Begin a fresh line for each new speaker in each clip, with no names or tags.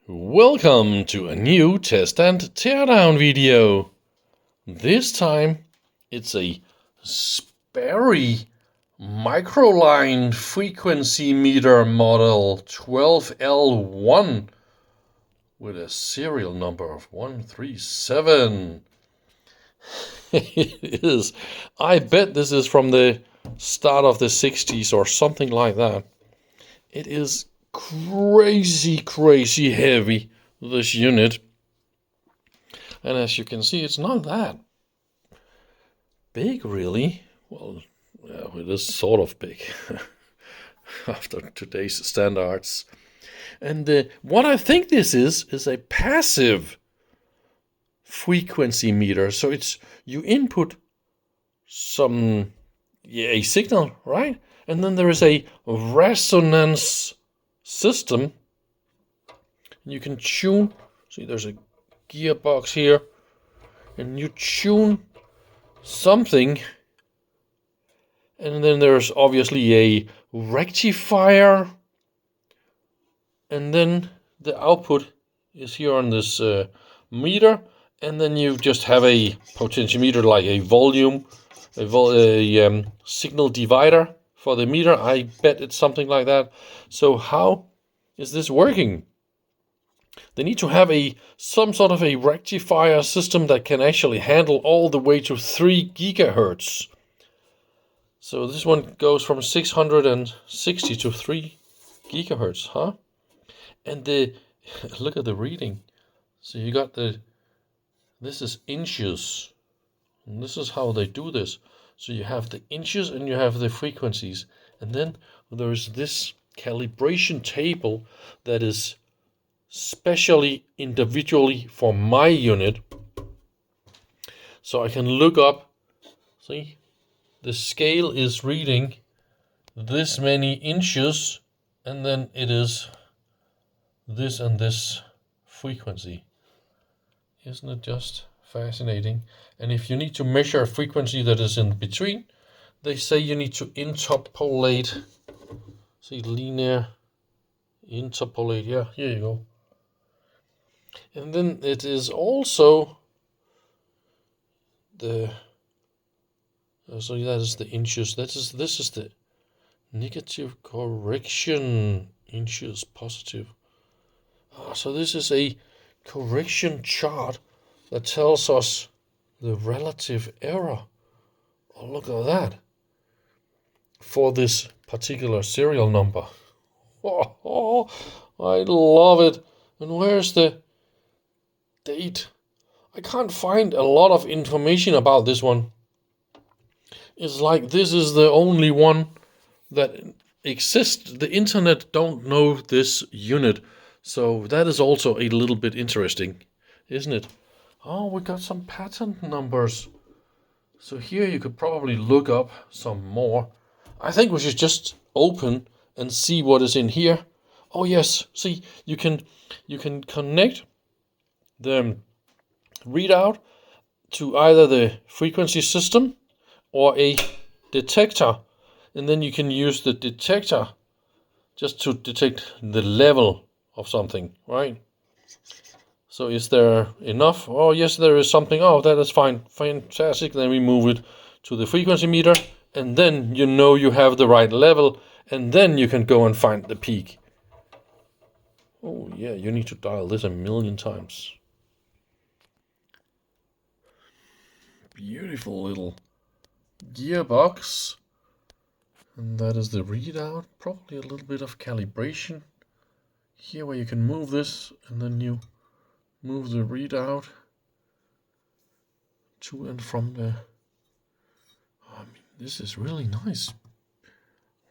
Welcome to a new test and teardown video. This time it's a Sperry microline frequency meter model 12L1 with a serial number of 137. It is. I bet this is from the start of the 60s or something like that. It is crazy heavy, this unit. And as you can see, it's not that big, really. Well, it is sort of big after today's standards. And what I think this is a passive frequency meter. So it's you input a signal, right? And then there is a resonance system. You can tune. See, there's a gearbox here, and you tune something. And then there's obviously a rectifier, and then the output is here on this meter. And then you just have a potentiometer, like a volume, a signal divider for the meter. I bet it's something like that. So how is this working? They need to have some sort of a rectifier system that can actually handle all the way to 3 gigahertz. So this one goes from 660 to 3 gigahertz, huh? And look at the reading. So you got this is inches. And this is how they do this. So you have the inches and you have the frequencies. And then there's this calibration table that is specially individually for my unit. So I can look up, see, the scale is reading this many inches, and then it is this and this frequency. Isn't it just fascinating? And if you need to measure a frequency that is in between, they say you need to interpolate. See, linear interpolate. Yeah, here you go. And then it is also so that is the inches. This is the negative correction, inches positive. So this is a correction chart that tells us the relative error. Oh, look at that. For this particular serial number. Oh, I love it. And where's the date? I can't find a lot of information about this one. It's like this is the only one that exists. The internet don't know this unit. So that is also a little bit interesting, isn't it? Oh, we got some patent numbers. So here you could probably look up some more. I think we should just open and see what is in here. Oh yes, see, you can connect the readout to either the frequency system or a detector. And then you can use the detector just to detect the level of something, right? So is there enough? Oh yes, there is something. Oh, that is fine, fantastic. Then we move it to the frequency meter, and then you know you have the right level, and then you can go and find the peak. Oh yeah, you need to dial this 1,000,000 times. Beautiful little gearbox. And that is the readout. Probably a little bit of calibration here where you can move this, and then you move the readout to and from the. I mean, this is really nice.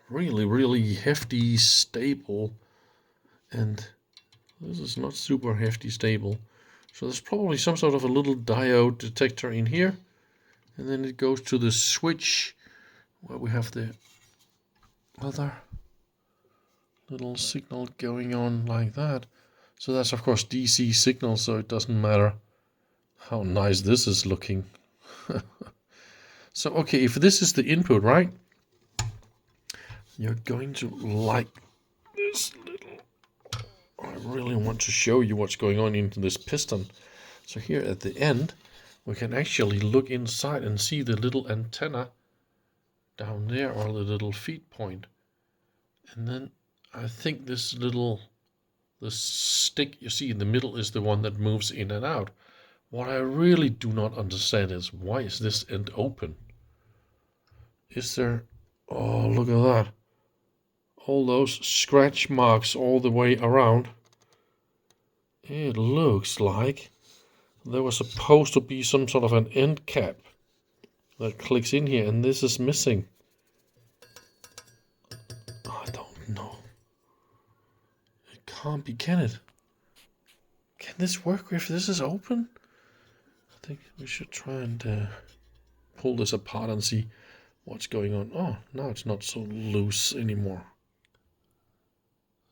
Really hefty, stable. And this is not super hefty, stable. So there's probably some sort of a little diode detector in here. And then it goes to the switch where we have the other little signal going on like that. So that's of course DC signal, so it doesn't matter how nice this is looking. So okay, if this is the input, right, you're going to like this little I really want to show you what's going on into this piston. So here at the end, we can actually look inside and see the little antenna down there, or the little feed point. And then I think this stick you see in the middle is the one that moves in and out. What I really do not understand is, why is this end open? Is there... Oh, look at that. All those scratch marks all the way around. It looks like there was supposed to be some sort of an end cap that clicks in here, and this is missing. I don't know. It can't be, can it? Can this work if this is open? I think we should try and pull this apart and see what's going on. Oh, now it's not so loose anymore.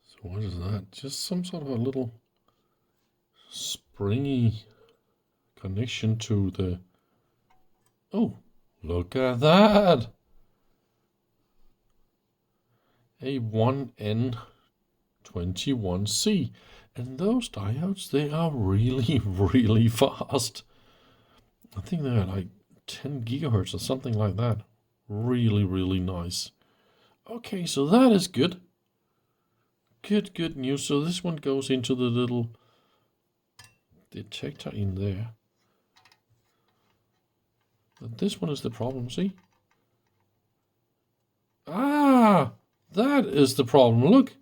So what is that? Just some sort of a little springy connection to the... Oh, look at that! A 1N21C. And those diodes, they are really, really fast. I think they're like 10 gigahertz or something like that. Really, really nice. Okay, so that is good. Good news. So this one goes into the little detector in there. And this one is the problem, see? Ah, that is the problem. Look.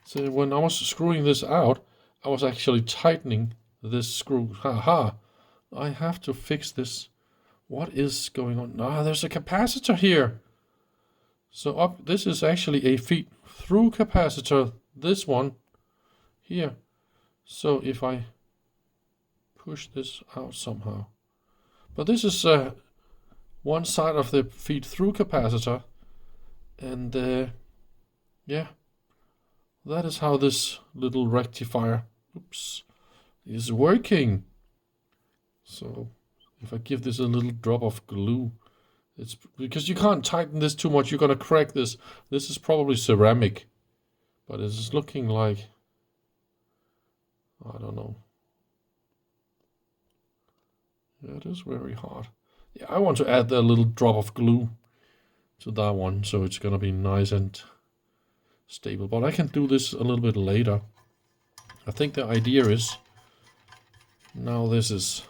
So when I was screwing this out, I was actually tightening this screw. Haha. I have to fix this. What is going on? Ah, there's a capacitor here. So this is actually a feed-through capacitor. This one here. So if I push this out somehow. But this is one side of the feed-through capacitor. And yeah. That is how this little rectifier, is working. So if I give this a little drop of glue, it's because you can't tighten this too much. You're gonna crack this. This is probably ceramic, but it's looking like, I don't know. Yeah, it is very hard. Yeah, I want to add a little drop of glue to that one, so it's gonna be nice and stable, but I can do this a little bit later. I think the idea is, now this is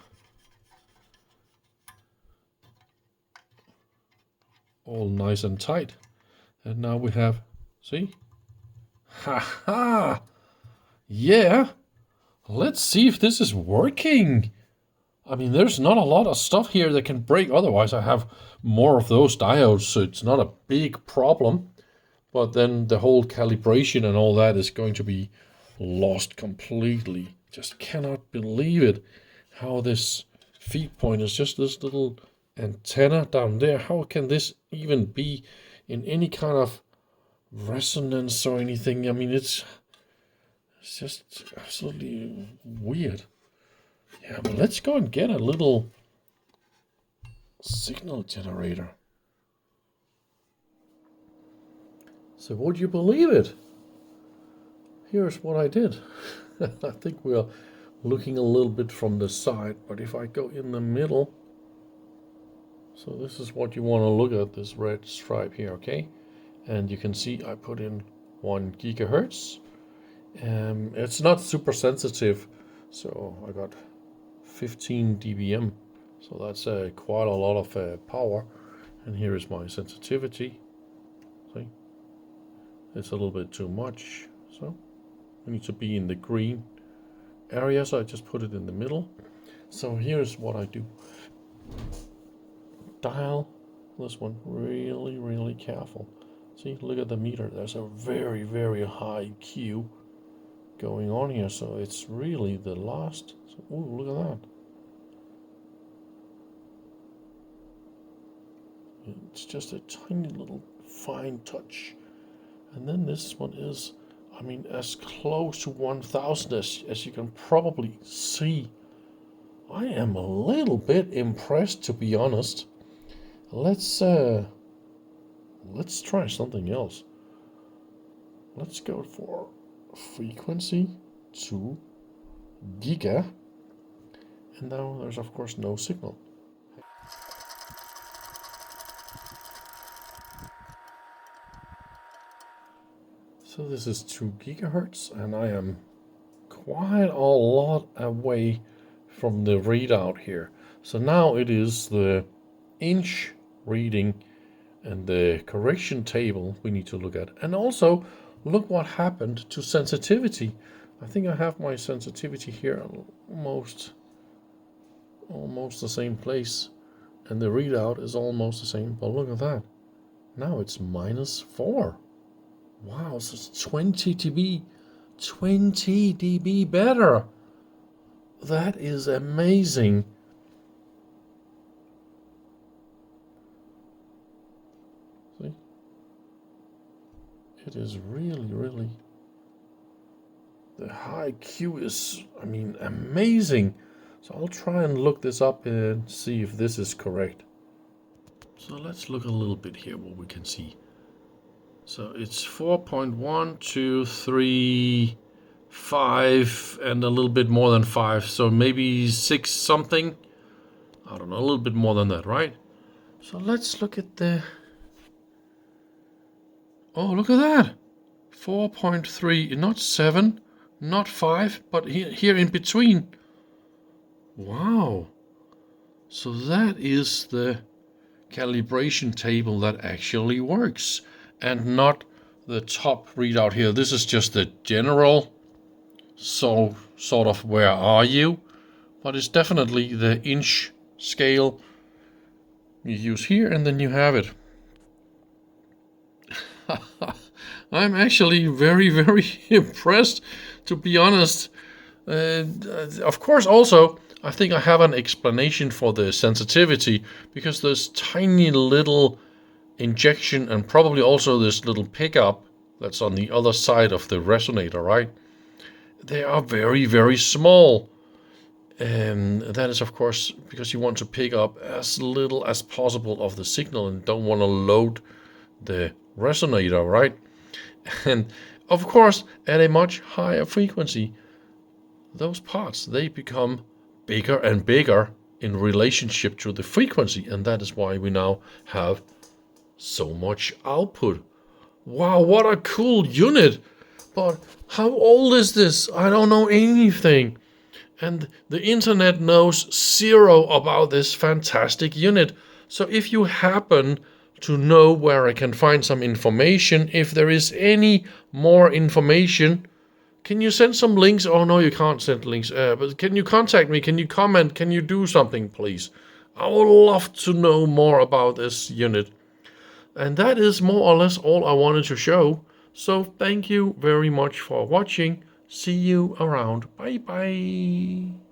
all nice and tight, and now we have, see? Ha! Yeah, let's see if this is working. I mean, there's not a lot of stuff here that can break, otherwise I have more of those diodes, so it's not a big problem. But then the whole calibration and all that is going to be lost completely. Just cannot believe it. How this feed point is just this little antenna down there. How can this even be in any kind of resonance or anything? I mean, it's just absolutely weird. Yeah, but let's go and get a little signal generator. So would you believe it? Here's what I did. I think we're looking a little bit from the side, but if I go in the middle, so this is what you want to look at, this red stripe here, okay? And you can see I put in 1 gigahertz. It's not super sensitive, so I got 15 dBm, so that's quite a lot of power. And here is my sensitivity. See? It's a little bit too much, so we need to be in the green area, so I just put it in the middle. So here's what I do. Dial this one really, really careful. See, look at the meter. There's a very, very high Q going on here, so it's really the last. So, ooh, look at that. It's just a tiny little fine touch. And then this one is, I mean, as close to 1000 as you can probably see. I am a little bit impressed, to be honest. Let's try something else. let's go for frequency 2 giga. And now there's of course no signal. So this is 2 gigahertz, and I am quite a lot away from the readout here. So now it is the inch reading and the correction table we need to look at. And also look what happened to sensitivity. I think I have my sensitivity here almost the same place, and the readout is almost the same, but look at that. Now it's -4. Wow, so it's 20 dB. 20 dB better. That is amazing. See? It is really, the high Q is, I mean, amazing. So I'll try and look this up and see if this is correct. So let's look a little bit here what we can see. So it's 4.1, 2, 3, 5, and a little bit more than 5. So maybe 6 something. I don't know, a little bit more than that, right? So let's look at the... Oh, look at that. 4.3, not 7, not 5, but here in between. Wow. So that is the calibration table that actually works, and not the top readout here. This is just the general, so sort of where are you, but it's definitely the inch scale you use here, and then you have it. I'm actually very impressed, to be honest. Of course, also I think I have an explanation for the sensitivity, because there's tiny little injection and probably also this little pickup that's on the other side of the resonator, right? They are very small, and that is of course because you want to pick up as little as possible of the signal and don't want to load the resonator, right? And of course at a much higher frequency, those parts, they become bigger and bigger in relationship to the frequency, and that is why we now have so much output. Wow, what a cool unit. But how old is this? I don't know anything. And the internet knows zero about this fantastic unit. So if you happen to know where I can find some information, if there is any more information, can you send some links? Oh no, you can't send links. But can you contact me? Can you comment? Can you do something, please? I would love to know more about this unit. And that is more or less all I wanted to show. So thank you very much for watching. See you around. Bye bye.